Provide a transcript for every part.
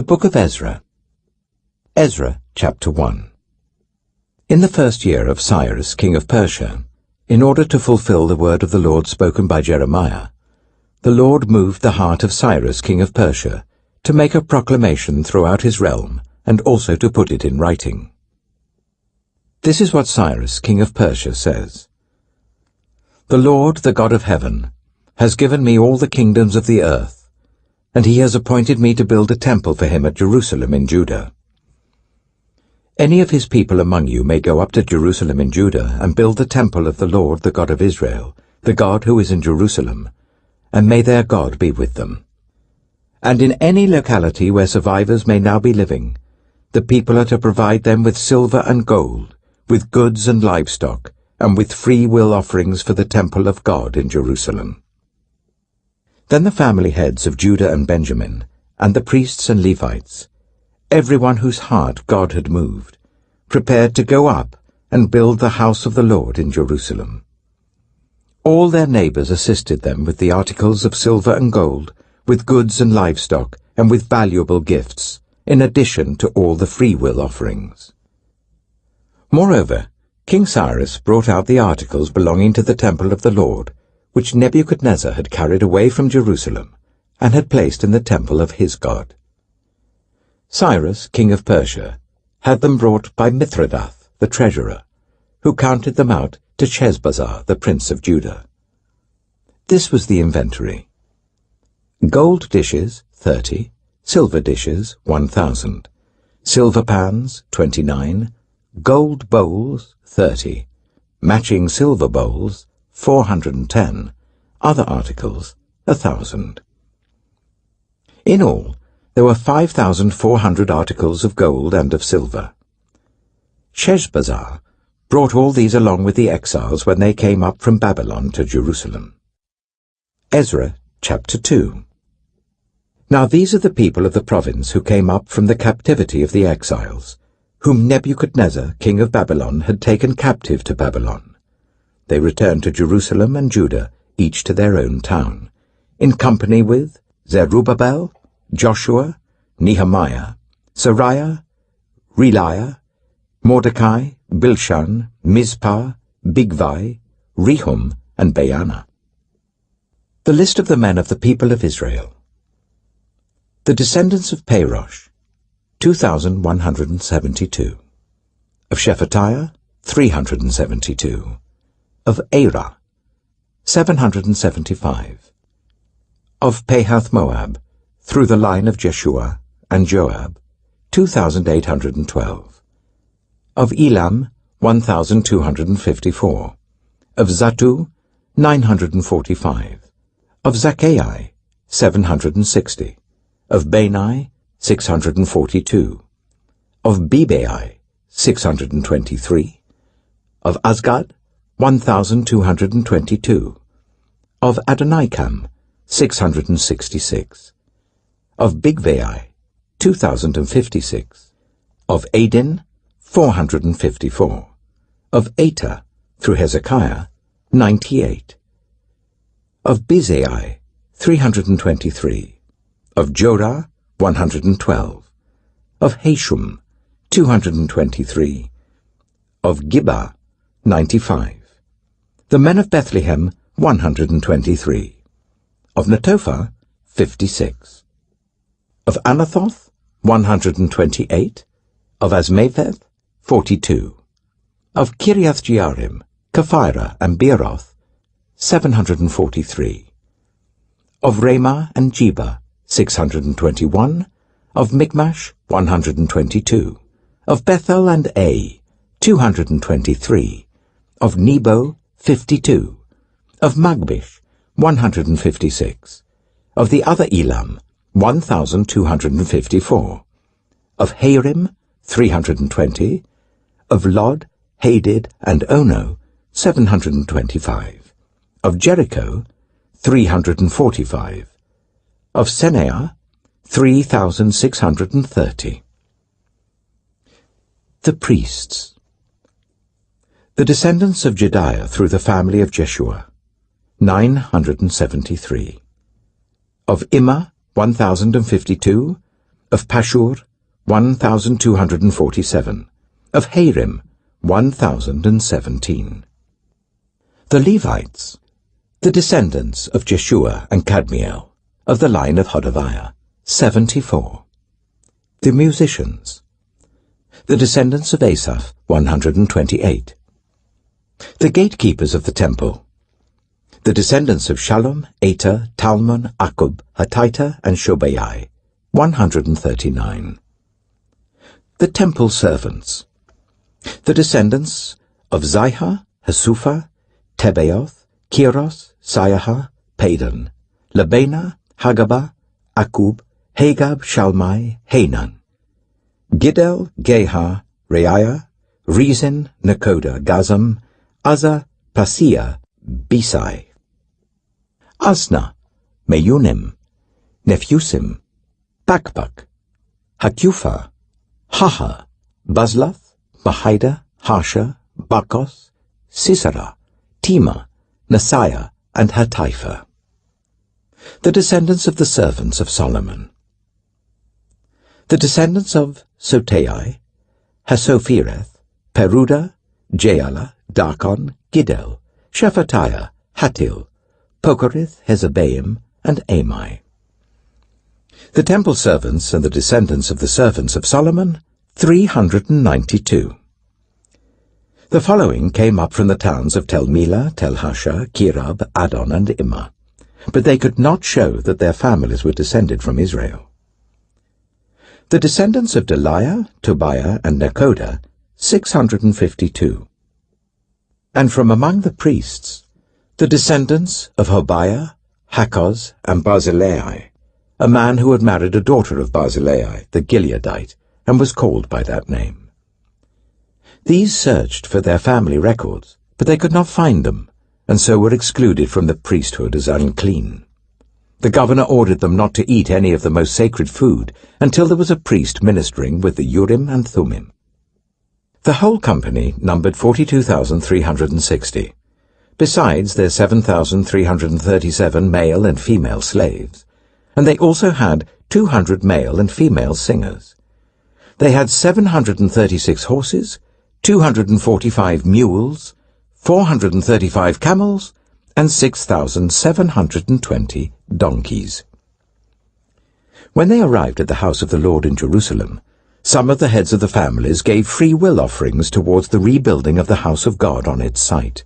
The Book of Ezra. Ezra, chapter 1. In the first year of Cyrus, king of Persia, in order to fulfill the word of the Lord spoken by Jeremiah, the Lord moved the heart of Cyrus, king of Persia, to make a proclamation throughout his realm, and also to put it in writing. This is what Cyrus, king of Persia, says. The Lord, the God of heaven, has given me all the kingdoms of the earth, and he has appointed me to build a temple for him at Jerusalem in Judah. Any of his people among you may go up to Jerusalem in Judah and build the temple of the Lord, the God of Israel, the God who is in Jerusalem, and may their God be with them. And in any locality where survivors may now be living, the people are to provide them with silver and gold, with goods and livestock, and with free will offerings for the temple of God in Jerusalem. Then the family heads of Judah and Benjamin, and the priests and Levites, everyone whose heart God had moved, prepared to go up and build the house of the Lord in Jerusalem. All their neighbors assisted them with the articles of silver and gold, with goods and livestock, and with valuable gifts, in addition to all the freewill offerings. Moreover, King Cyrus brought out the articles belonging to the temple of the Lord, which Nebuchadnezzar had carried away from Jerusalem, and had placed in the temple of his God. Cyrus, king of Persia, had them brought by Mithredath, the treasurer, who counted them out to Sheshbazzar, the prince of Judah. This was the inventory. Gold dishes, 30, silver dishes, 1,000, silver pans, 29, gold bowls, 30, matching silver bowls, 410, other articles, 1,000. In all, there were 5,400 articles of gold and of silver. Sheshbazzar brought all these along with the exiles when they came up from Babylon to Jerusalem. Ezra, chapter 2. Now these are the people of the province who came up from the captivity of the exiles, whom Nebuchadnezzar, king of Babylon, had taken captive to Babylon. They returned to Jerusalem and Judah, each to their own town, in company with Zerubbabel, Joshua, Nehemiah, Sariah, Reliah, Mordecai, Bilshan, Mizpah, Bigvai, Rehum, and Baanah. The list of the men of the people of Israel. The descendants of Poirot, 2,172. Of Shephatiah, 372. Of EZRA, 775. Of Pahath-Moab, through the line of Jeshua and Joab, 2,812. Of Elam, 1,254. Of Zattu, 945. Of Zaccai, 760. Of Bani, 642. Of Bebai, 623. Of Azgad, 1,222. Of Adonikam, 666. Of Bigvai, 2,056. Of Adin, 454. Of Eta, through Hezekiah, 98. Of Bezai, 323. Of Jorah, 112. Of Hashum, 223. Of Gibbah, 95. The men of Bethlehem, 123. Of Netophah, 56. Of Anathoth, 128. Of Azmaveth, 42. Of Kiriath-Jearim, Kephirah, and Beeroth, 743. Of Ramah and Jeba, 621. Of Michmash, 122. Of Bethel and Ai, 223. Of Nebo, 52. Of Magbish, 156. Of the other Elam, 1,254. Of Harim, 320. Of Lod, Hadid, and Ono, 725. Of Jericho, 345. Of Seneah, 3,630. The priests. The descendants of Jediah through the family of Jeshua, 973. Of Immer, 1,052. of Pashur, 1,247, of Harim, 1,017. The Levites, the descendants of Jeshua and Kadmiel, of the line of Hodaviah, 74. The musicians, the descendants of Asaph, 128. The gatekeepers of the temple, the descendants of Shallum, Ater, Talmon, Akub, Hatita, and Shobai, 139. The temple servants, the descendants of Zihah, Hasupha, Tebaoth, Kiros, Siaha, Padan, Labana, Hagabah, Akub, Hagab, Shalmai, Hanan, Giddel, Gehar, Reiah, Rezin, Nakoda, Gazam, Uzzah, Paseah, Besai, Asna, Meunim, Nephusim, Bakbak, Hakupha, Haha, Bazlath, Mahida, Harsha, Bakos, Sisera, Tema, Nasiah, and Hatipha. The descendants of the servants of Solomon. The descendants of Sotai, Hasophereth, Peruda, Jaala, Darkon, Giddel, Shephatiah, Hattil, Pokereth, Hezebaim, and Amai. The temple servants and the descendants of the servants of Solomon, 392. The following came up from the towns of Tel Melah, Tel Harsha, Kirab, Adon, and Immer, but they could not show that their families were descended from Israel. The descendants of Deliah, Tobiah, and Nekoda, 652. And from among the priests, the descendants of Hobiah, Hakkoz, and Barzillai, a man who had married a daughter of Barzillai, the Gileadite, and was called by that name. These searched for their family records, but they could not find them, and so were excluded from the priesthood as unclean. The governor ordered them not to eat any of the most sacred food until there was a priest ministering with the Urim and Thummim. The whole company numbered 42,360, besides their 7,337 male and female slaves, and they also had 200 male and female singers. They had 736 horses, 245 mules, 435 camels, and 6,720 donkeys. When they arrived at the house of the Lord in Jerusalem, some of the heads of the families gave free will offerings towards the rebuilding of the house of God on its site.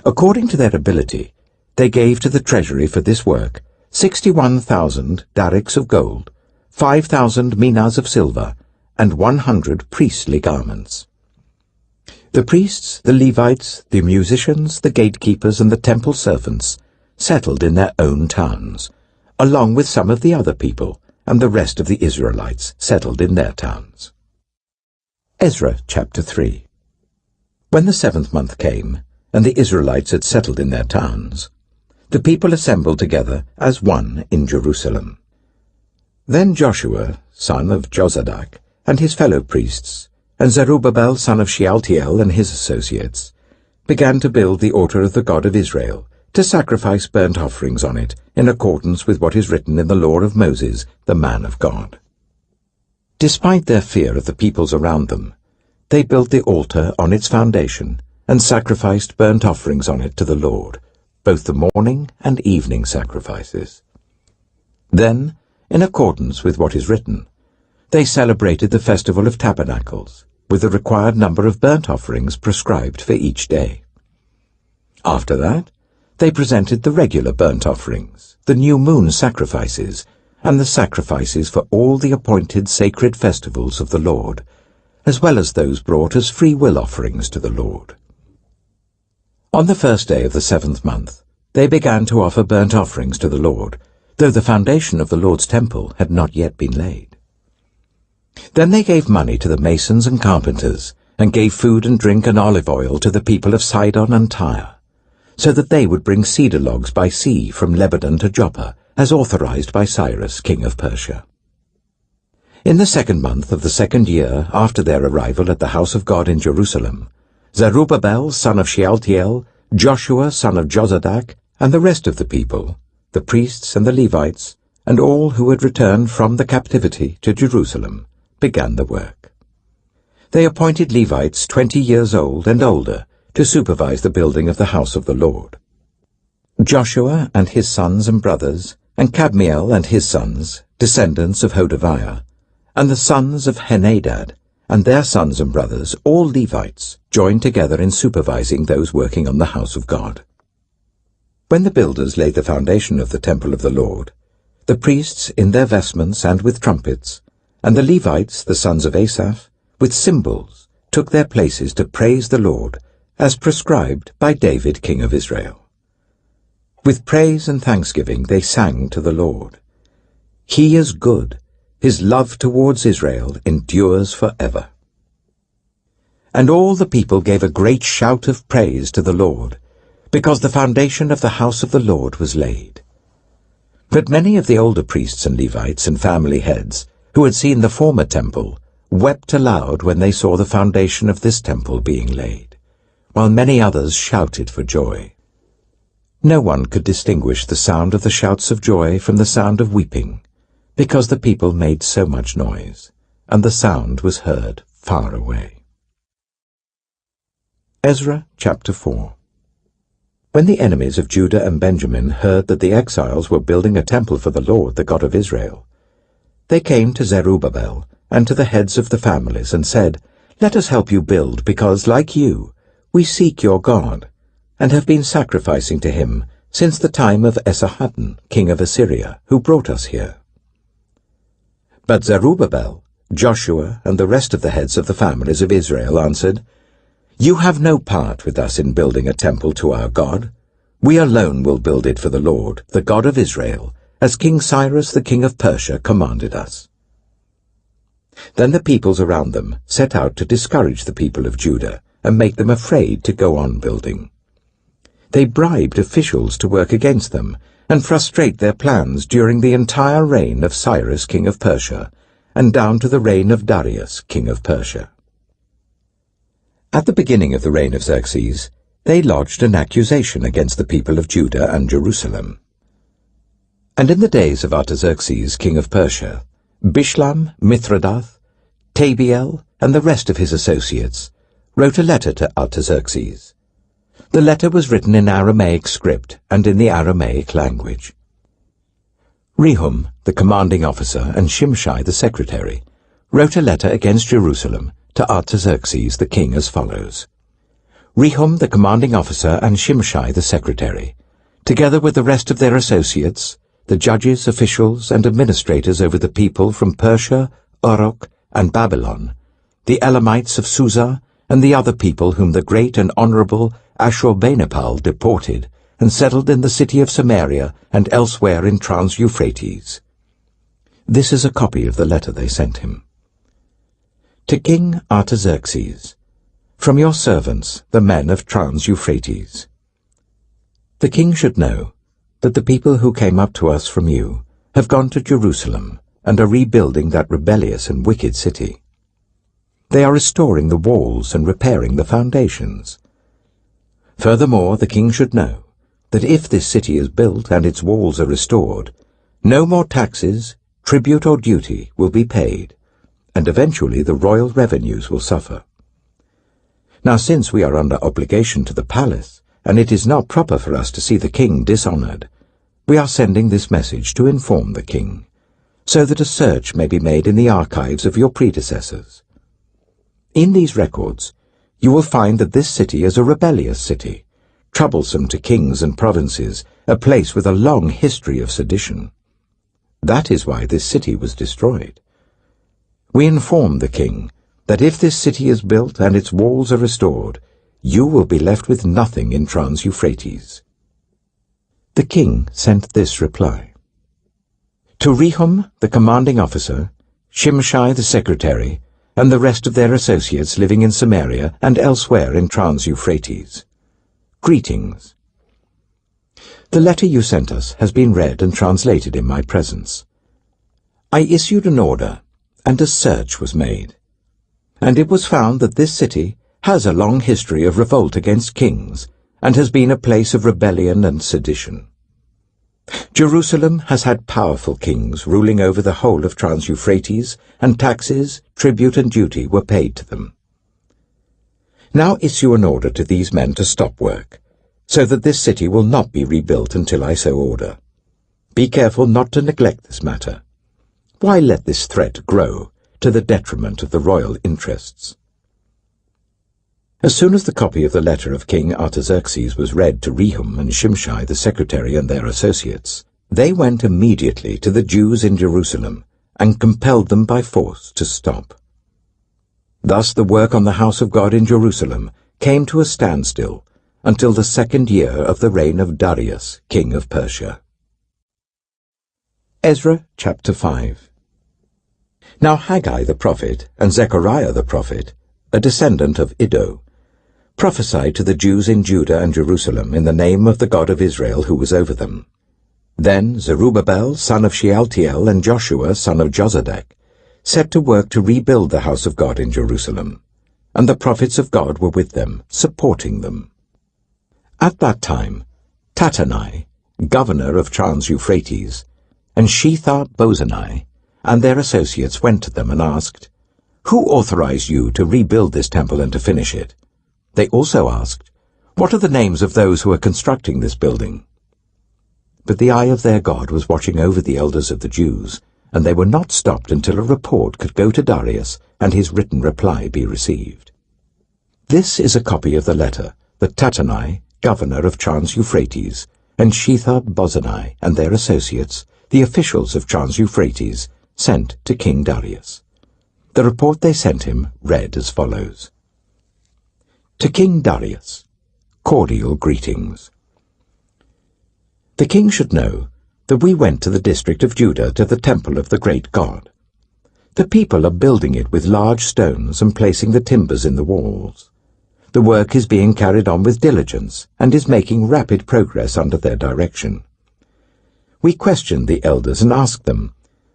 According to their ability, they gave to the treasury for this work 61,000 darics of gold, 5,000 minas of silver, and 100 priestly garments. The priests, the Levites, the musicians, the gatekeepers, and the temple servants settled in their own towns, along with some of the other people, and the rest of the Israelites settled in their towns. Ezra chapter 3. When the 7th month came, and the Israelites had settled in their towns, the people assembled together as one in Jerusalem. Then Joshua, son of Jozadak, and his fellow priests, and Zerubbabel, son of Shealtiel, and his associates, began to build the altar of the God of Israel, to sacrifice burnt offerings on it, in accordance with what is written in the law of Moses, the man of God. Despite their fear of the peoples around them, they built the altar on its foundation, and sacrificed burnt offerings on it to the Lord, both the morning and evening sacrifices. Then, in accordance with what is written, they celebrated the festival of tabernacles, with the required number of burnt offerings prescribed for each day. After that, they presented the regular burnt offerings, the new moon sacrifices, and the sacrifices for all the appointed sacred festivals of the Lord, as well as those brought as free will offerings to the Lord. On the first day of the 7th month, they began to offer burnt offerings to the Lord, though the foundation of the Lord's temple had not yet been laid. Then they gave money to the masons and carpenters, and gave food and drink and olive oil to the people of Sidon and Tyre, so that they would bring cedar logs by sea from Lebanon to Joppa, as authorized by Cyrus, king of Persia. In the 2nd month of the 2nd year after their arrival at the house of God in Jerusalem, Zerubbabel, son of Shealtiel, Joshua, son of Jozadak, and the rest of the people, the priests and the Levites, and all who had returned from the captivity to Jerusalem began the work. They appointed Levites 20 years old and older to supervise the building of the house of the Lord. Joshua and his sons and brothers, and Kadmiel and his sons, descendants of Hodaviah, and the sons of Henadad, and their sons and brothers, all Levites, joined together in supervising those working on the house of God. When the builders laid the foundation of the temple of the Lord, the priests in their vestments and with trumpets, and the Levites, the sons of Asaph, with cymbals, took their places to praise the Lord, as prescribed by David king of Israel. With praise and thanksgiving they sang to the Lord. He is good, his love towards Israel endures forever. And all the people gave a great shout of praise to the Lord, because the foundation of the house of the Lord was laid. But many of the older priests and Levites and family heads, who had seen the former temple, wept aloud when they saw the foundation of this temple being laid, while many others shouted for joy. No one could distinguish the sound of the shouts of joy from the sound of weeping, because the people made so much noise, and the sound was heard far away. Ezra chapter 4. When the enemies of Judah and Benjamin heard that the exiles were building a temple for the Lord, the God of Israel, they came to Zerubbabel and to the heads of the families and said, Let us help you build, because, like you, we seek your God, and have been sacrificing to him since the time of Esarhaddon, king of Assyria, who brought us here. But Zerubbabel, Joshua, and the rest of the heads of the families of Israel answered, You have no part with us in building a temple to our God. We alone will build it for the Lord, the God of Israel, as King Cyrus the king of Persia commanded us. Then the peoples around them set out to discourage the people of Judah and make them afraid to go on building. They bribed officials to work against them and frustrate their plans during the entire reign of Cyrus king of Persia and down to the reign of Darius king of Persia. At the beginning of the reign of Xerxes, they lodged an accusation against the people of Judah and Jerusalem. And in the days of Artaxerxes king of Persia, Bishlam, Mithredath, Tabiel, and the rest of his associates wrote a letter to Artaxerxes. The letter was written in Aramaic script and in the Aramaic language. Rehum, the commanding officer, and Shimshai, the secretary, wrote a letter against Jerusalem to Artaxerxes the king as follows. Rehum, the commanding officer, and Shimshai, the secretary, together with the rest of their associates, the judges, officials, and administrators over the people from Persia, Uruk, and Babylon, the Elamites of Susa, and the other people whom the great and honorable Ashurbanipal deported and settled in the city of Samaria and elsewhere in Trans-Euphrates. This is a copy of the letter they sent him. To King Artaxerxes, from your servants, the men of Trans-Euphrates. The king should know that the people who came up to us from you have gone to Jerusalem and are rebuilding that rebellious and wicked city. They are restoring the walls and repairing the foundations. Furthermore, the king should know that if this city is built and its walls are restored, no more taxes, tribute or duty will be paid, and eventually the royal revenues will suffer. Now, since we are under obligation to the palace, and it is not proper for us to see the king dishonored, we are sending this message to inform the king, so that a search may be made in the archives of your predecessors. In these records, you will find that this city is a rebellious city, troublesome to kings and provinces, a place with a long history of sedition. That is why this city was destroyed. We inform the king that if this city is built and its walls are restored, you will be left with nothing in Trans-Euphrates. The king sent this reply. To Rehum, the commanding officer, Shimshai the secretary, and the rest of their associates living in Samaria and elsewhere in Trans-Euphrates. Greetings. The letter you sent us has been read and translated in my presence. I issued an order, and a search was made. And it was found that this city has a long history of revolt against kings, and has been a place of rebellion and sedition. Jerusalem has had powerful kings ruling over the whole of Trans-Euphrates, and taxes, tribute and duty were paid to them. Now issue an order to these men to stop work, so that this city will not be rebuilt until I so order. Be careful not to neglect this matter. Why let this threat grow to the detriment of the royal interests? As soon as the copy of the letter of King Artaxerxes was read to Rehum and Shimshai the secretary and their associates, they went immediately to the Jews in Jerusalem and compelled them by force to stop. Thus the work on the house of God in Jerusalem came to a standstill until the 2nd year of the reign of Darius, king of Persia. Ezra chapter 5. Now Haggai the prophet and Zechariah the prophet, a descendant of Iddo, prophesied to the Jews in Judah and Jerusalem in the name of the God of Israel who was over them. Then Zerubbabel, son of Shealtiel, and Joshua, son of Jozadak, set to work to rebuild the house of God in Jerusalem, and the prophets of God were with them, supporting them. At that time, Tattenai, governor of Trans-Euphrates, and Shethar-Bozenai, and their associates went to them and asked, "Who authorized you to rebuild this temple and to finish it?" They also asked, "What are the names of those who are constructing this building?" But the eye of their God was watching over the elders of the Jews, and they were not stopped until a report could go to Darius and his written reply be received. This is a copy of the letter that Tattenai, governor of Trans-Euphrates, and Shethar-Bozenai and their associates, the officials of Trans-Euphrates, sent to King Darius. The report they sent him read as follows. To King Darius, cordial greetings. The king should know that we went to the district of Judah to the temple of the great God. The people are building it with large stones and placing the timbers in the walls. The work is being carried on with diligence and is making rapid progress under their direction. We questioned the elders and asked them,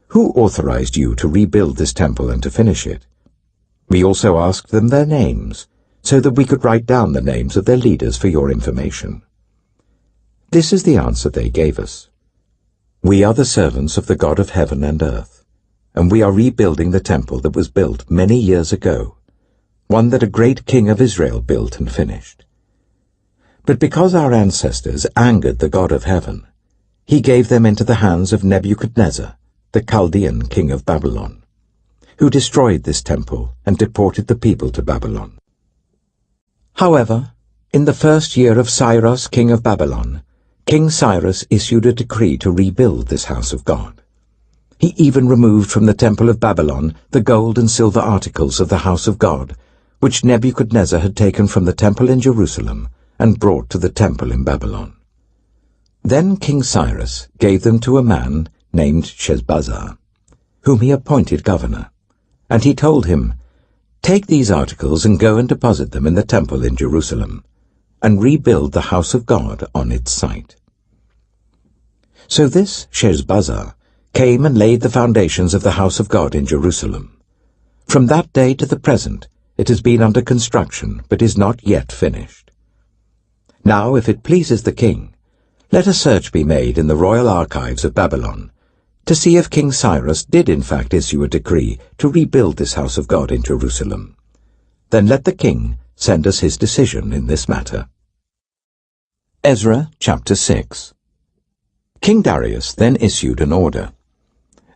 "Who authorized you to rebuild this temple and to finish it?" We also asked them their names, so that we could write down the names of their leaders for your information. This is the answer they gave us. We are the servants of the God of heaven and earth, and we are rebuilding the temple that was built many years ago, one that a great king of Israel built and finished. But because our ancestors angered the God of heaven, he gave them into the hands of Nebuchadnezzar, the Chaldean king of Babylon, who destroyed this temple and deported the people to Babylon. However, in the 1st year of Cyrus, king of Babylon, King Cyrus issued a decree to rebuild this house of God. He even removed from the temple of Babylon the gold and silver articles of the house of God, which Nebuchadnezzar had taken from the temple in Jerusalem and brought to the temple in Babylon. Then King Cyrus gave them to a man named Sheshbazzar, whom he appointed governor, and he told him, "Take these articles and go and deposit them in the temple in Jerusalem, and rebuild the house of God on its site." So this Sheshbazzar came and laid the foundations of the house of God in Jerusalem. From that day to the present it has been under construction, but is not yet finished. Now, if it pleases the king, let a search be made in the royal archives of Babylon, to see if King Cyrus did in fact issue a decree to rebuild this house of God in Jerusalem. Then let the king send us his decision in this matter. Ezra chapter 6. King Darius then issued an order,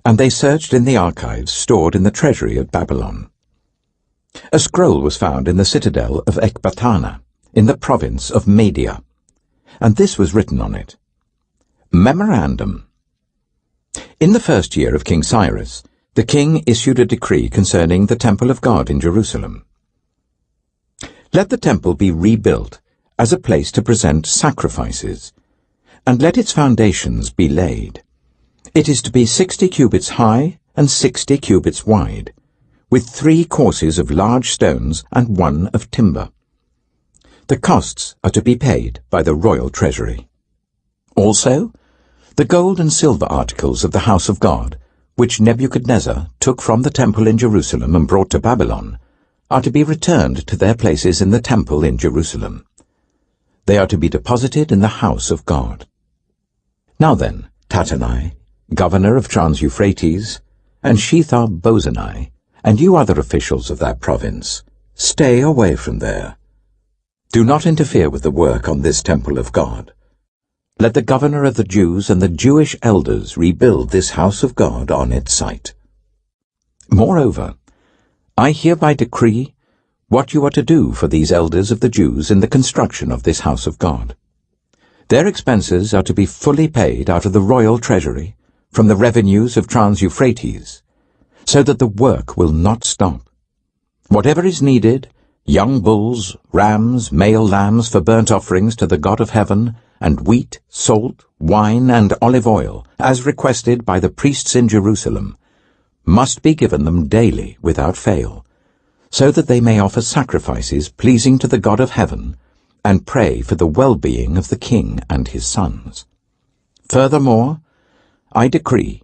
and they searched in the archives stored in the treasury of Babylon. A scroll was found in the citadel of Ecbatana, in the province of Media, and this was written on it. Memorandum. In the 1st year of King Cyrus, the king issued a decree concerning the temple of God in Jerusalem. Let the temple be rebuilt as a place to present sacrifices, and let its foundations be laid. It is to be 60 cubits high and 60 cubits wide, with 3 courses of large stones and 1 of timber. The costs are to be paid by the royal treasury. Also, the gold and silver articles of the house of God, which Nebuchadnezzar took from the temple in Jerusalem and brought to Babylon, are to be returned to their places in the temple in Jerusalem. They are to be deposited in the house of God. Now then, Tattenai, governor of Trans-Euphrates, and Shethar-Bozenai, and you other officials of that province, stay away from there. Do not interfere with the work on this temple of God. Let the governor of the Jews and the Jewish elders rebuild this house of God on its site. Moreover, I hereby decree what you are to do for these elders of the Jews in the construction of this house of God. Their expenses are to be fully paid out of the royal treasury, from the revenues of Trans-Euphrates, so that the work will not stop. Whatever is needed, young bulls, rams, male lambs for burnt offerings to the God of heaven, and wheat, salt, wine, and olive oil, as requested by the priests in Jerusalem, must be given them daily without fail, so that they may offer sacrifices pleasing to the God of heaven, and pray for the well-being of the king and his sons. Furthermore, I decree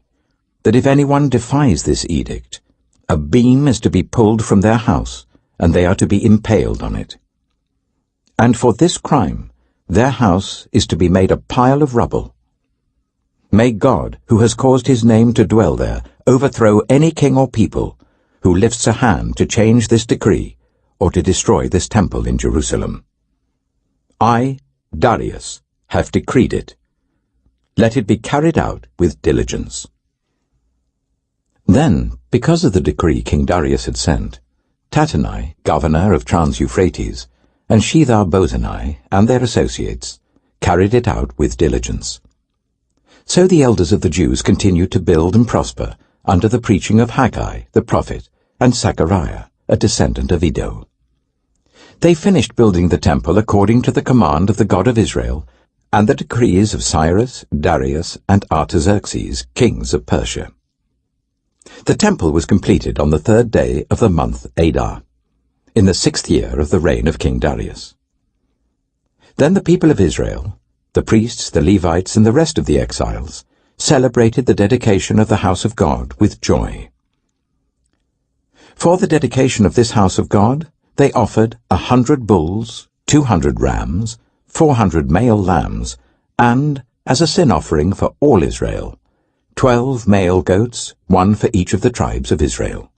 that if anyone defies this edict, a beam is to be pulled from their house, and they are to be impaled on it. And for this crime, their house is to be made a pile of rubble. May God, who has caused his name to dwell there, overthrow any king or people who lifts a hand to change this decree or to destroy this temple in Jerusalem. I, Darius, have decreed it. Let it be carried out with diligence. Then, because of the decree King Darius had sent, Tattenai, governor of Trans-Euphrates, and Shethar-Bozenai and their associates carried it out with diligence. So the elders of the Jews continued to build and prosper under the preaching of Haggai the prophet and Zechariah, a descendant of Iddo. They finished building the temple according to the command of the God of Israel and the decrees of Cyrus, Darius, and Artaxerxes, kings of Persia. The temple was completed on the 3rd day of the month Adar, in the 6th year of the reign of King Darius. Then the people of Israel, the priests, the Levites, and the rest of the exiles, celebrated the dedication of the house of God with joy. For the dedication of this house of God, they offered 100 bulls, 200 rams, 400 male lambs, and, as a sin offering for all Israel, 12 male goats, one for each of the tribes of Israel.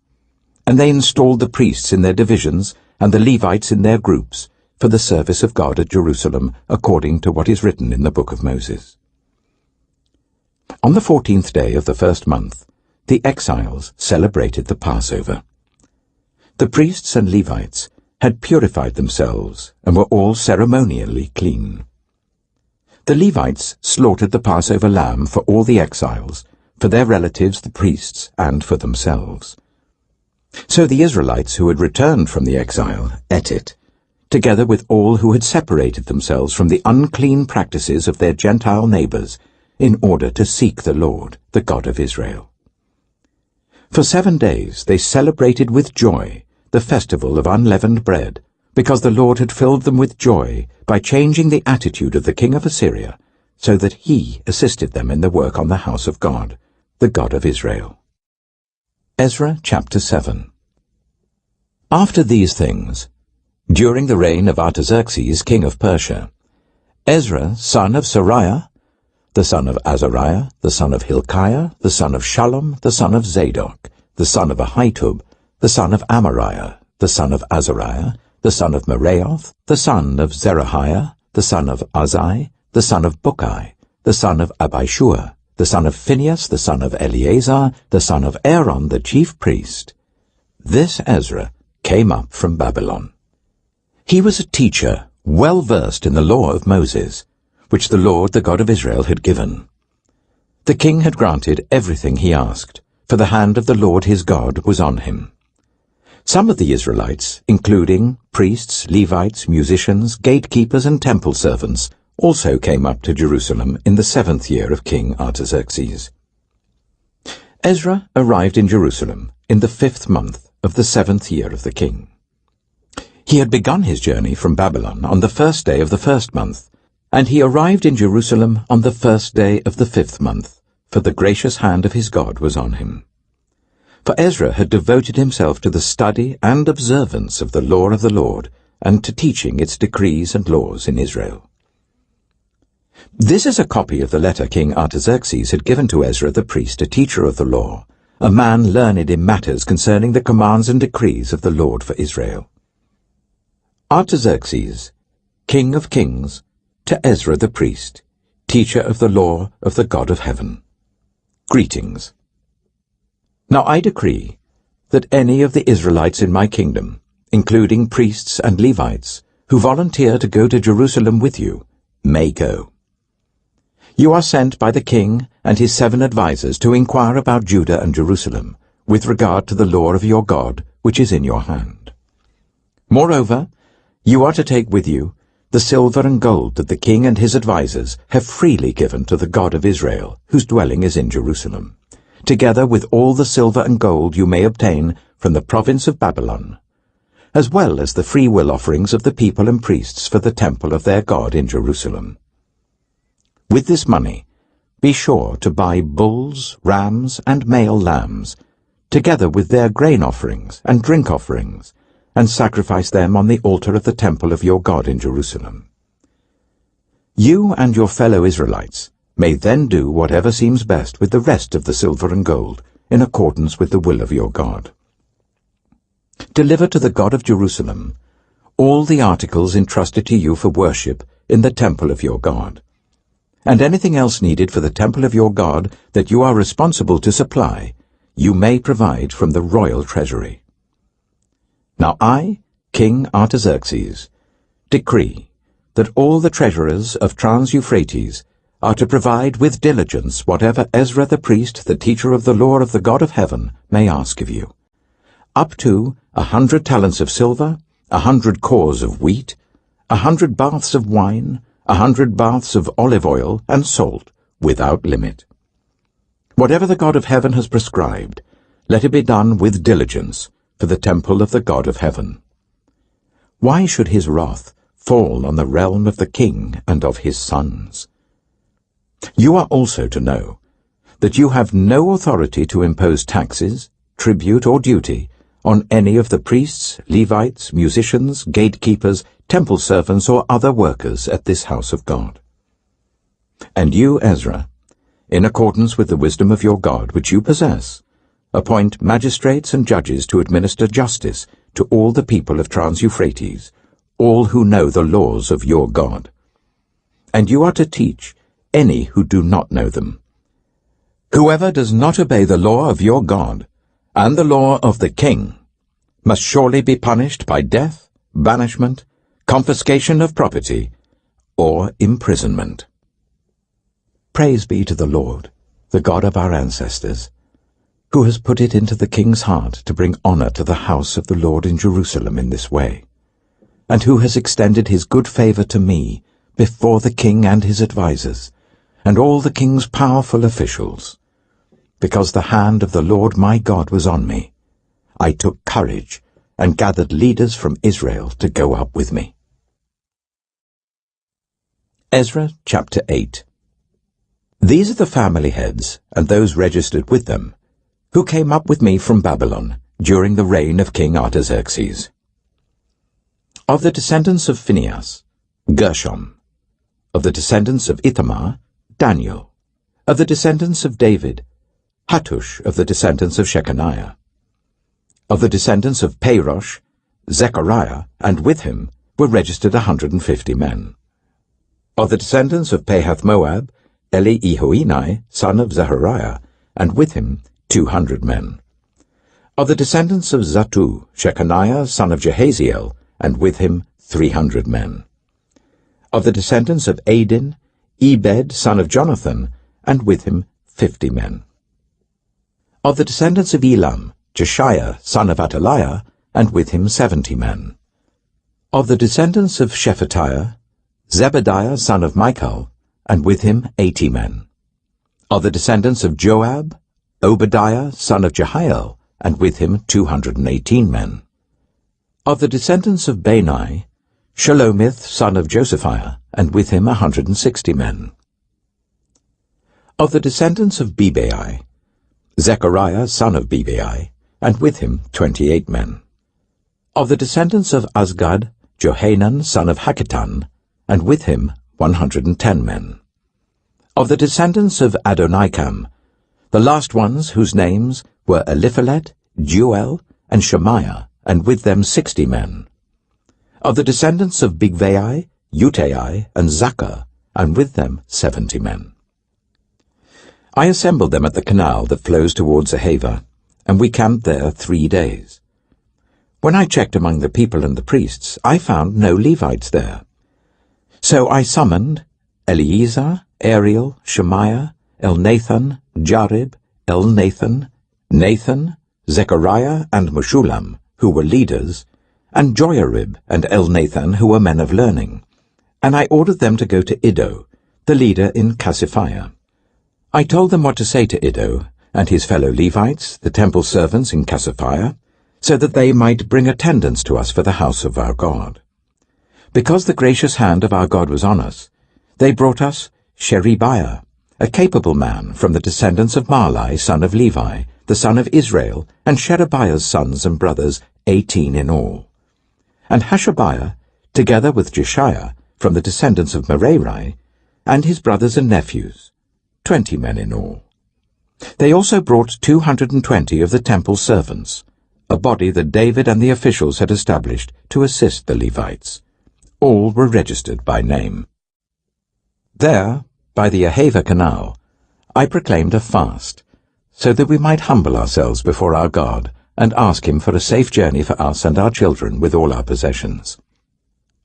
And they installed the priests in their divisions and the Levites in their groups for the service of God at Jerusalem, according to what is written in the book of Moses. On the 14th day of the 1st month, the exiles celebrated the Passover. The priests and Levites had purified themselves and were all ceremonially clean. The Levites slaughtered the Passover lamb for all the exiles, for their relatives the priests, and for themselves. So the Israelites who had returned from the exile ate it, together with all who had separated themselves from the unclean practices of their Gentile neighbors, in order to seek the Lord, the God of Israel. For 7 days they celebrated with joy the festival of unleavened bread, because the Lord had filled them with joy by changing the attitude of the king of Assyria, so that he assisted them in the work on the house of God, the God of Israel. Ezra chapter 7. After these things, during the reign of Artaxerxes, king of Persia, Ezra, son of Sariah, the son of Azariah, the son of Hilkiah, the son of Shallum, the son of Zadok, the son of Ahitub, the son of Amariah, the son of Azariah, the son of Meraioth, the son of Zerahiah, the son of Azai, the son of Bukai, the son of Abishua, the son of Phinehas, the son of Eleazar, the son of Aaron, the chief priest. This Ezra came up from Babylon. He was a teacher, well versed in the law of Moses, which the Lord, the God of Israel, had given. The king had granted everything he asked, for the hand of the Lord his God was on him. Some of the Israelites, including priests, Levites, musicians, gatekeepers, and temple servants, also came up to Jerusalem in the 7th year of King Artaxerxes. Ezra arrived in Jerusalem in the 5th month of the 7th year of the king. He had begun his journey from Babylon on the 1st day of the 1st month, and he arrived in Jerusalem on the 1st day of the 5th month, for the gracious hand of his God was on him. For Ezra had devoted himself to the study and observance of the law of the Lord, and to teaching its decrees and laws in Israel. This is a copy of the letter King Artaxerxes had given to Ezra the priest, a teacher of the law, a man learned in matters concerning the commands and decrees of the Lord for Israel. Artaxerxes, King of Kings, to Ezra the priest, teacher of the law of the God of heaven. Greetings. Now I decree that any of the Israelites in my kingdom, including priests and Levites, who volunteer to go to Jerusalem with you, may go. You are sent by the king and his 7 advisers to inquire about Judah and Jerusalem, with regard to the law of your God, which is in your hand. Moreover, you are to take with you the silver and gold that the king and his advisers have freely given to the God of Israel, whose dwelling is in Jerusalem, together with all the silver and gold you may obtain from the province of Babylon, as well as the freewill offerings of the people and priests for the temple of their God in Jerusalem. With this money, be sure to buy bulls, rams, and male lambs, together with their grain offerings and drink offerings, and sacrifice them on the altar of the temple of your God in Jerusalem. You and your fellow Israelites may then do whatever seems best with the rest of the silver and gold, in accordance with the will of your God. Deliver to the God of Jerusalem all the articles entrusted to you for worship in the temple of your God, and anything else needed for the temple of your God that you are responsible to supply, you may provide from the royal treasury. Now I, King Artaxerxes, decree that all the treasurers of Trans-Euphrates are to provide with diligence whatever Ezra the priest, the teacher of the law of the God of heaven, may ask of you, up to 100 talents of silver, 100 cors of wheat, 100 baths of wine, 100 baths of olive oil and salt, without limit. Whatever the God of heaven has prescribed, let it be done with diligence for the temple of the God of heaven. Why should his wrath fall on the realm of the king and of his sons? You are also to know that you have no authority to impose taxes, tribute, or duty on any of the priests, Levites, musicians, gatekeepers, temple servants, or other workers at this house of God. And you, Ezra, in accordance with the wisdom of your God which you possess, appoint magistrates and judges to administer justice to all the people of Trans-Euphrates, all who know the laws of your God. And you are to teach any who do not know them. Whoever does not obey the law of your God and the law of the king must surely be punished by death, banishment, confiscation of property, or imprisonment. Praise be to the Lord, the God of our ancestors, who has put it into the king's heart to bring honor to the house of the Lord in Jerusalem in this way, and who has extended his good favor to me before the king and his advisers, and all the king's powerful officials. Because the hand of the Lord my God was on me, I took courage and gathered leaders from Israel to go up with me. Ezra chapter 8. These are the family heads, and those registered with them, who came up with me from Babylon during the reign of King Artaxerxes. Of the descendants of Phinehas, Gershom. Of the descendants of Ithamar, Daniel. Of the descendants of David, Hattush. Of the descendants of Shechaniah. Of the descendants of Poirot, Zechariah, and with him were registered 150 men. Of the descendants of Pahath-Moab, Eli-Ehoenai, son of Zechariah, and with him 200 men. Of the descendants of Zattu, Shechaniah, son of Jehaziel, and with him 300 men. Of the descendants of Adin, Ebed, son of Jonathan, and with him 50 men. Of the descendants of Elam, Jeshiah, son of Ataliah, and with him 70 men. Of the descendants of Shephatiah, Zebediah, son of Michael, and with him 80 men. Of the descendants of Joab, Obadiah, son of Jehiel, and with him 218 men. Of the descendants of Bani, Shelomith, son of Josephiah, and with him 160 men. Of the descendants of Bebai, Zechariah, son of Bebai, and with him 28 men. Of the descendants of Azgad, Johanan, son of Hakatan, and with him 110 men. Of the descendants of Adonikam, the last ones whose names were Eliphalet, Jeuel, and Shemaiah, and with them 60 men. Of the descendants of Bigvai, Utai, and Zakkar, and with them 70 men. I assembled them at the canal that flows towards Ahava, and we camped there 3 days. When I checked among the people and the priests, I found no Levites there. So I summoned Eleazar, Ariel, Shemaiah, Elnathan, Jarib, Elnathan, Nathan, Zechariah, and Meshullam, who were leaders, and Joiarib and Elnathan, who were men of learning, and I ordered them to go to Iddo, the leader in Cassiphia. I told them what to say to Iddo and his fellow Levites, the temple servants in Cassiphia, so that they might bring attendance to us for the house of our God. Because the gracious hand of our God was on us, they brought us Sherebiah, a capable man from the descendants of Mahli, son of Levi, the son of Israel, and Sherebiah's sons and brothers, 18 in all. And Hashabiah, together with Jeshiah, from the descendants of Merari, and his brothers and nephews, 20 men in all. They also brought 220 of the temple servants, a body that David and the officials had established to assist the Levites. All were registered by name. There, by the Ahava canal, I proclaimed a fast, so that we might humble ourselves before our God and ask him for a safe journey for us and our children with all our possessions.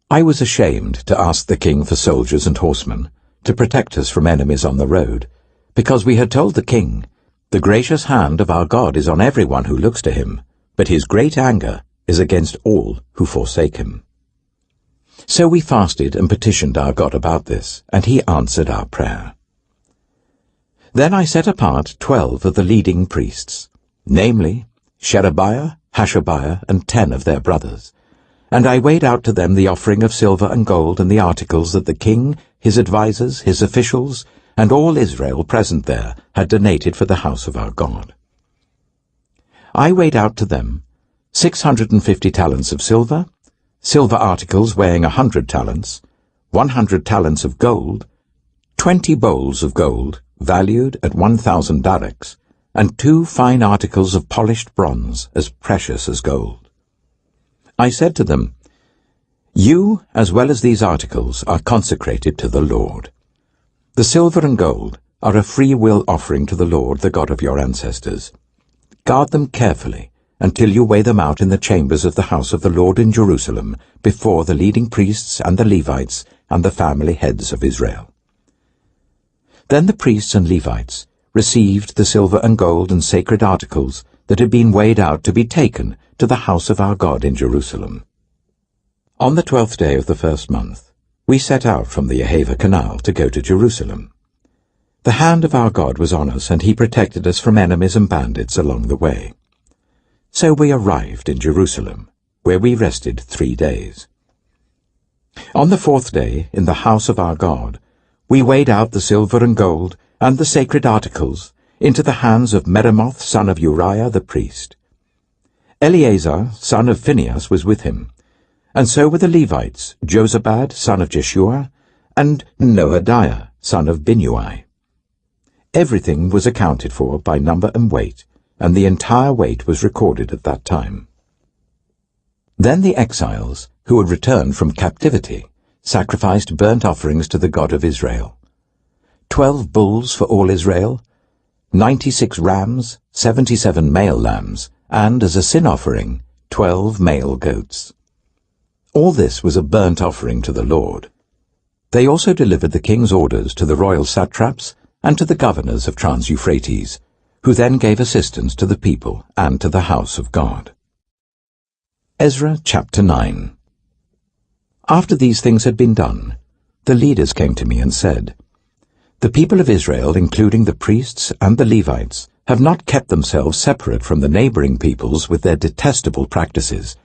I was ashamed to ask the king for soldiers and horsemen to protect us from enemies on the road, because we had told the king, "The gracious hand of our God is on everyone who looks to him, but his great anger is against all who forsake him." So we fasted and petitioned our God about this, and he answered our prayer. Then I set apart 12 of the leading priests, namely Sherebiah, Hashabiah, and 10 of their brothers, and I weighed out to them the offering of silver and gold and the articles that the king, his advisers, his officials, and all Israel present there had donated for the house of our God. I weighed out to them 650 talents of silver, silver articles weighing 100 talents, 100 talents of gold, 20 bowls of gold, valued at 1,000 dareks, and 2 fine articles of polished bronze, as precious as gold. I said to them, "You, as well as these articles, are consecrated to the Lord. The silver and gold are a free will offering to the Lord, the God of your ancestors. Guard them carefully until you weigh them out in the chambers of the house of the Lord in Jerusalem, before the leading priests and the Levites and the family heads of Israel." Then the priests and Levites received the silver and gold and sacred articles that had been weighed out to be taken to the house of our God in Jerusalem. On the 12th day of the first month, we set out from the Ahava canal to go to Jerusalem. The hand of our God was on us, and he protected us from enemies and bandits along the way. So we arrived in Jerusalem, where we rested 3 days. On the 4th day, in the house of our God, we weighed out the silver and gold and the sacred articles into the hands of Meremoth, son of Uriah the priest. Eleazar, son of Phinehas, was with him, and so were the Levites, Jozabad, son of Jeshua, and Noadiah, son of Binnui. Everything was accounted for by number and weight, and the entire weight was recorded at that time. Then the exiles, who had returned from captivity, sacrificed burnt offerings to the God of Israel. 12 bulls for all Israel, 96 rams, 77 male lambs, and as a sin offering, 12 male goats. All this was a burnt offering to the Lord. They also delivered the king's orders to the royal satraps and to the governors of Trans-Euphrates, who then gave assistance to the people and to the house of God. Ezra chapter 9. After these things had been done, the leaders came to me and said, "The people of Israel, including the priests and the Levites, have not kept themselves separate from the neighboring peoples with their detestable practices,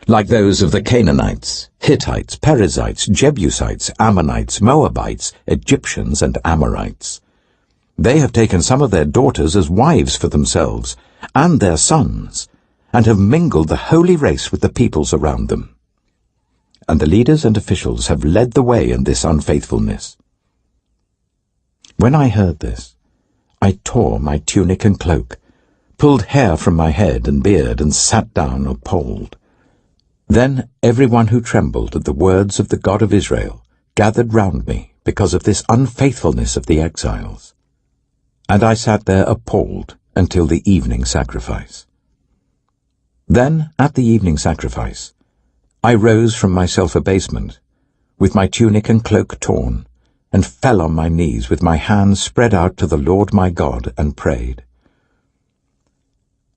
like those of the Canaanites, Hittites, Perizzites, Jebusites, Ammonites, Moabites, Egyptians, and Amorites. They have taken some of their daughters as wives for themselves, and their sons, and have mingled the holy race with the peoples around them. And the leaders and officials have led the way in this unfaithfulness. When I heard this, I tore my tunic and cloak, pulled hair from my head and beard, and sat down appalled. Then everyone who trembled at the words of the God of Israel gathered round me because of this unfaithfulness of the exiles. And I sat there appalled until the evening sacrifice. Then, at the evening sacrifice, I rose from my self-abasement, with my tunic and cloak torn, and fell on my knees with my hands spread out to the Lord my God, and prayed.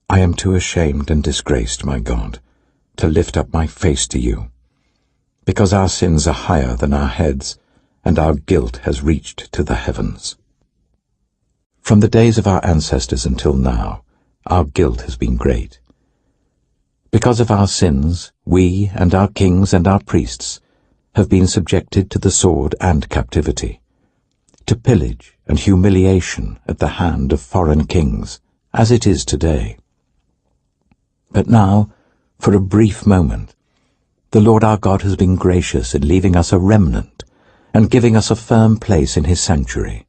I am too ashamed and disgraced, my God, to lift up my face to you, because our sins are higher than our heads, and our guilt has reached to the heavens. From the days of our ancestors until now, our guilt has been great. Because of our sins, we and our kings and our priests have been subjected to the sword and captivity, to pillage and humiliation at the hand of foreign kings, as it is today. But now, for a brief moment, the Lord our God has been gracious in leaving us a remnant and giving us a firm place in his sanctuary.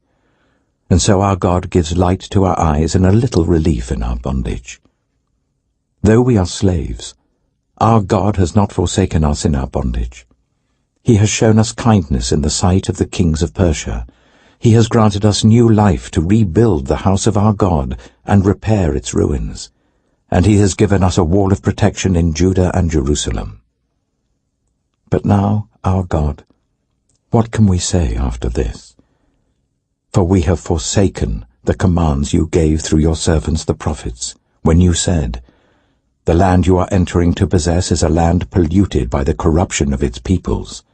And so our God gives light to our eyes and a little relief in our bondage. Though we are slaves, our God has not forsaken us in our bondage. He has shown us kindness in the sight of the kings of Persia. He has granted us new life to rebuild the house of our God and repair its ruins. And he has given us a wall of protection in Judah and Jerusalem. But now, our God, what can we say after this? For we have forsaken the commands you gave through your servants the prophets, when you said, "The land you are entering to possess is a land polluted by the corruption of its peoples.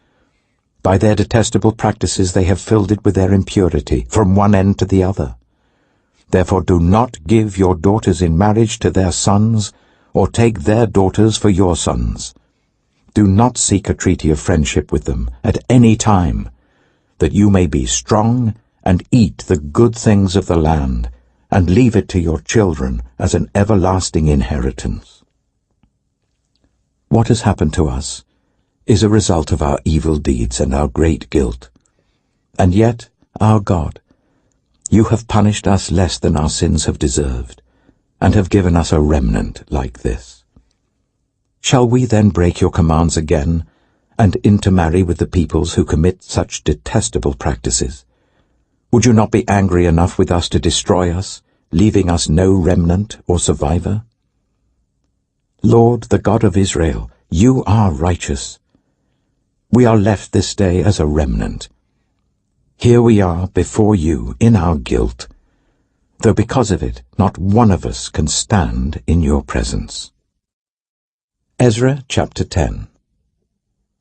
By their detestable practices they have filled it with their impurity, from one end to the other. Therefore do not give your daughters in marriage to their sons, or take their daughters for your sons. Do not seek a treaty of friendship with them at any time, that you may be strong and eat the good things of the land, and leave it to your children as an everlasting inheritance." What has happened to us is a result of our evil deeds and our great guilt. And yet, our God, you have punished us less than our sins have deserved, and have given us a remnant like this. Shall we then break your commands again, and intermarry with the peoples who commit such detestable practices? Would you not be angry enough with us to destroy us, leaving us no remnant or survivor? Lord, the God of Israel, you are righteous. We are left this day as a remnant. Here we are before you in our guilt, though because of it not one of us can stand in your presence. Ezra chapter 10.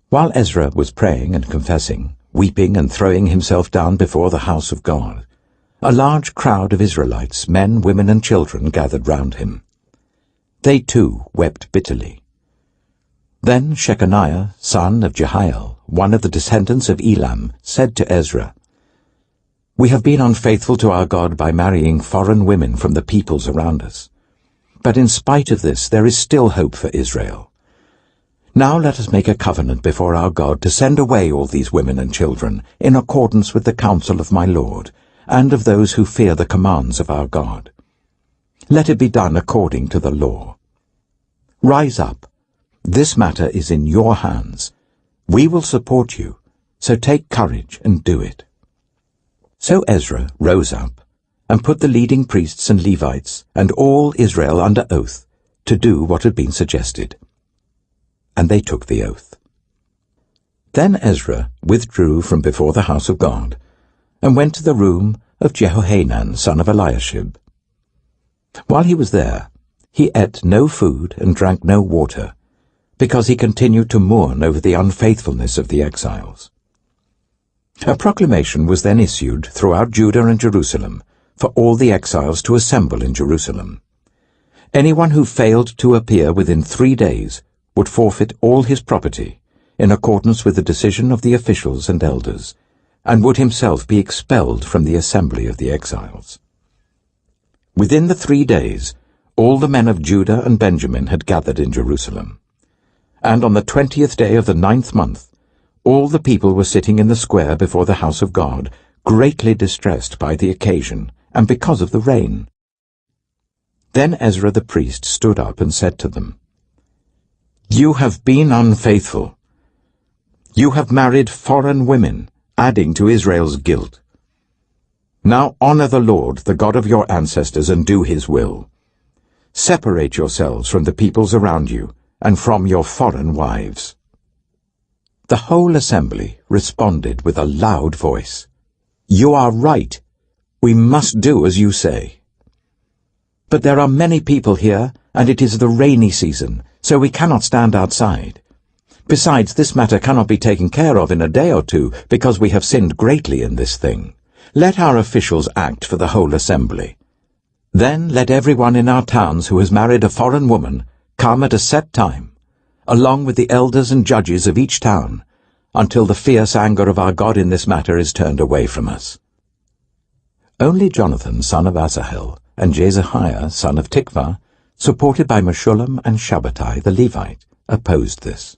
While Ezra was praying and confessing, weeping and throwing himself down before the house of God, a large crowd of Israelites, men, women, and children, gathered round him. They too wept bitterly. Then Shechaniah, son of Jehiel, one of the descendants of Elam, said to Ezra, "We have been unfaithful to our God by marrying foreign women from the peoples around us. But in spite of this, there is still hope for Israel. Now let us make a covenant before our God to send away all these women and children, in accordance with the counsel of my Lord, and of those who fear the commands of our God. Let it be done according to the law. Rise up. This matter is in your hands. We will support you, so take courage and do it." So Ezra rose up, and put the leading priests and Levites, and all Israel under oath, to do what had been suggested. And they took the oath. Then Ezra withdrew from before the house of God, and went to the room of Jehohanan, son of Eliashib. While he was there, he ate no food and drank no water, because he continued to mourn over the unfaithfulness of the exiles. A proclamation was then issued throughout Judah and Jerusalem for all the exiles to assemble in Jerusalem. Anyone who failed to appear within 3 days would forfeit all his property, in accordance with the decision of the officials and elders, and would himself be expelled from the assembly of the exiles. Within the 3 days, all the men of Judah and Benjamin had gathered in Jerusalem. And on the 20th day of the 9th month, all the people were sitting in the square before the house of God, greatly distressed by the occasion and because of the rain. Then Ezra the priest stood up and said to them, "You have been unfaithful. You have married foreign women, adding to Israel's guilt. Now honor the Lord, the God of your ancestors, and do his will. Separate yourselves from the peoples around you and from your foreign wives." The whole assembly responded with a loud voice, "You are right. We must do as you say. But there are many people here, and it is the rainy season, so we cannot stand outside. Besides, this matter cannot be taken care of in a day or two, because we have sinned greatly in this thing. Let our officials act for the whole assembly. Then let everyone in our towns who has married a foreign woman come at a set time, along with the elders and judges of each town, until the fierce anger of our God in this matter is turned away from us." Only Jonathan, son of Asahel, and Jezahiah, son of Tikvah, supported by Meshullam and Shabbatai the Levite, opposed this.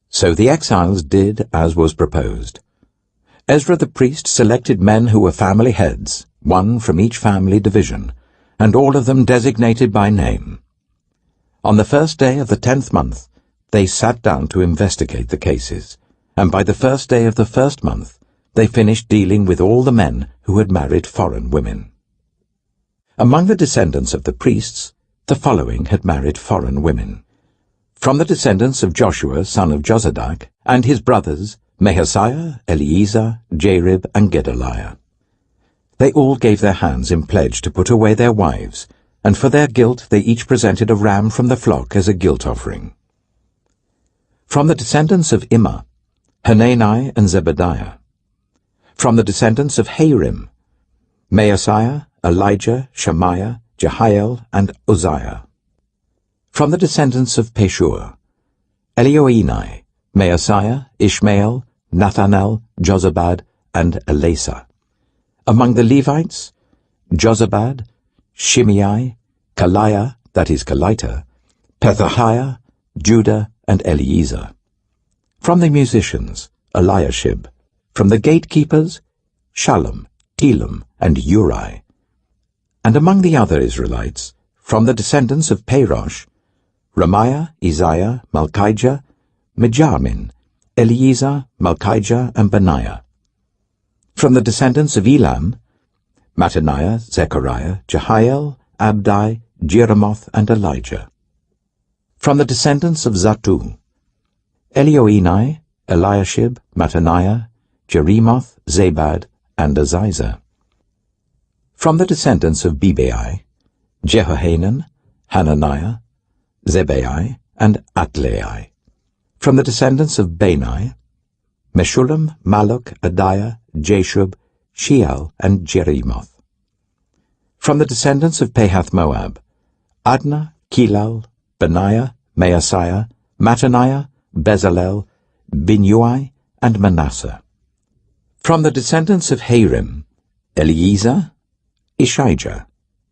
So the exiles did as was proposed. Ezra the priest selected men who were family heads, one from each family division, and all of them designated by name. On the first day of the 10th month, they sat down to investigate the cases, and by the first day of the first month, they finished dealing with all the men who had married foreign women. Among the descendants of the priests, the following had married foreign women. From the descendants of Joshua, son of Jozadak, and his brothers, Mahasiah, Eleazar, Jarib, and Gedaliah. They all gave their hands in pledge to put away their wives, and for their guilt they each presented a ram from the flock as a guilt offering. From the descendants of Immer, Hanani and Zebediah. From the descendants of Harim, Maaseiah, Elijah, Shemaiah, Jehiel, and Uzziah. From the descendants of Pashur, Elioenai, Maaseiah, Ishmael, Nathanael, Jozabad, and Elasa. Among the Levites, Jozabad, Shimei, Kaliah, that is Kalita, Pethahiah, Judah, and Eliezer. From the musicians, Eliashib. From the gatekeepers, Shallum, Telem, and Uri. And among the other Israelites, from the descendants of Parosh, Ramiah, Isaiah, Malchijah, Mijamin, Eliezer, Malchijah, and Benaiah. From the descendants of Elam, Mattaniah, Zechariah, Jehiel, Abdi, Jeremoth, and Elijah. From the descendants of Zattu, Elioenai, Eliashib, Mattaniah, Jeremoth, Zabad, and Aziza. From the descendants of Bebai, Jehohanan, Hananiah, Zebai, and Atlai. From the descendants of Bani, Meshullam, Maluk, Adiah, Jashub, Sheal, and Jeremoth. From the descendants of Pahath-Moab, Adnah, Kilal, Benaiah, Maaseiah, Mattaniah, Bezalel, Binnui, and Manasseh. From the descendants of Harim, Eliezer, Ishijah,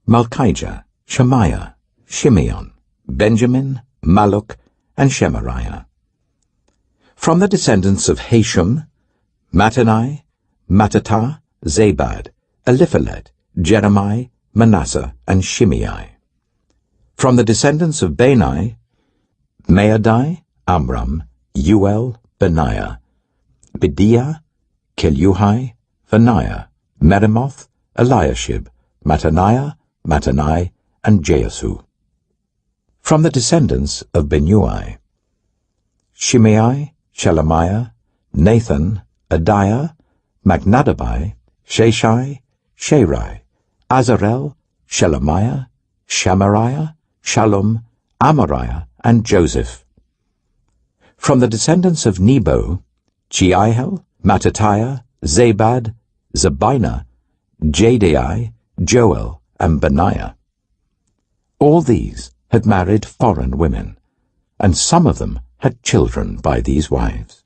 Malchijah, Shemaiah, Shimeon, Benjamin, Maluk, and Shemariah. From the descendants of Hashum, Mattenai, Mattatah, Zabad, Eliphalet, Jeremiah, Manasseh, and Shimei. From the descendants of Bani, Maadai, Amram, Uel, Benaiah, Bediah, Keluhai, Vaniah, Meremoth, Eliashib, Mattaniah, Mattanai, and Jeasu. From the descendants of Binnui, Shimei, Shelemiah, Nathan, Adiah, Magnadabai, Sheshai, Sherai, Azarel, Shelemiah, Shamariah, Shallum, Amariah, and Joseph. From the descendants of Nebo, Jehiel, Mattatiah, Zabad, Zabina, Jadai, Joel, and Benaiah. All these had married foreign women, and some of them had children by these wives.